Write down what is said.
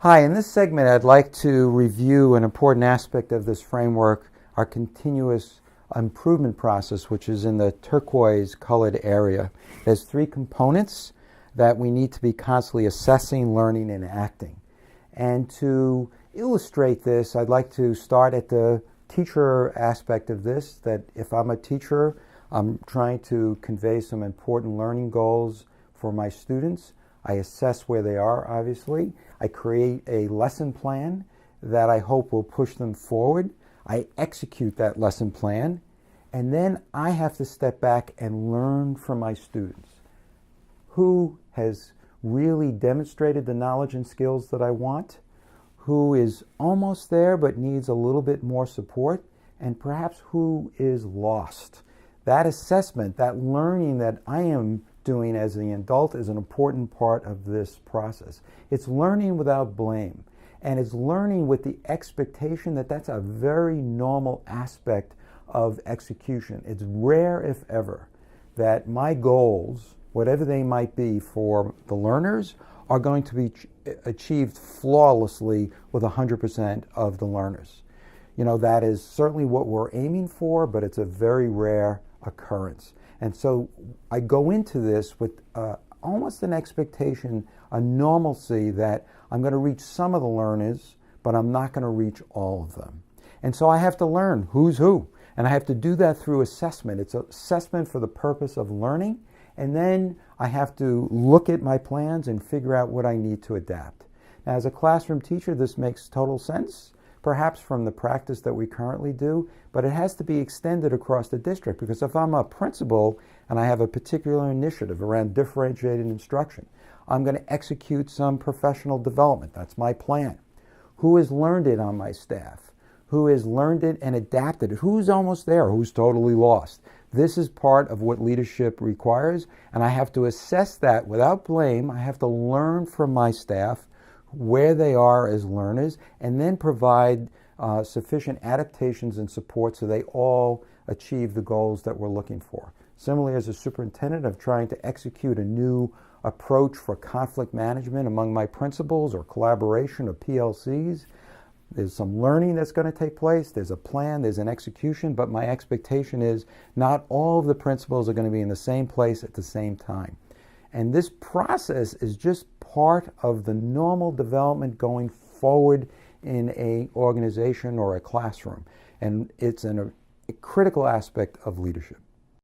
Hi, in this segment I'd like to review an important aspect of this framework, our continuous improvement process, which is in the turquoise colored area. There's three components that we need to be constantly assessing, learning, and acting. And to illustrate this, I'd like to start at the teacher aspect of this, that if I'm a teacher, I'm trying to convey some important learning goals for my students. I assess where they are, obviously. I create a lesson plan that I hope will push them forward. I execute that lesson plan, and then I have to step back and learn from my students. Who has really demonstrated the knowledge and skills that I want? Who is almost there but needs a little bit more support? And perhaps who is lost? That assessment, that learning that I am doing as an adult is an important part of this process. It's learning without blame, and it's learning with the expectation that that's a very normal aspect of execution. It's rare, if ever, that my goals, whatever they might be for the learners, are going to be achieved flawlessly with 100% of the learners. You know, that is certainly what we're aiming for, but it's a very rare occurrence. And so I go into this with almost an expectation, a normalcy that I'm going to reach some of the learners, but I'm not going to reach all of them. And so I have to learn who's who. And I have to do that through assessment. It's an assessment for the purpose of learning. And then I have to look at my plans and figure out what I need to adapt. Now, as a classroom teacher, this makes total sense, perhaps from the practice that we currently do, but it has to be extended across the district, because if I'm a principal and I have a particular initiative around differentiated instruction, I'm going to execute some professional development. That's my plan. Who has learned it on my staff? Who has learned it and adapted it? Who's almost there? Who's totally lost? This is part of what leadership requires, and I have to assess that without blame. I have to learn from my staff where they are as learners, and then provide sufficient adaptations and support so they all achieve the goals that we're looking for. Similarly, as a superintendent, I'm trying to execute a new approach for conflict management among my principals, or collaboration, or PLCs. There's some learning that's going to take place. There's a plan, there's an execution, but my expectation is not all of the principals are going to be in the same place at the same time. And this process is just part of the normal development going forward in an organization or a classroom. And it's a critical aspect of leadership.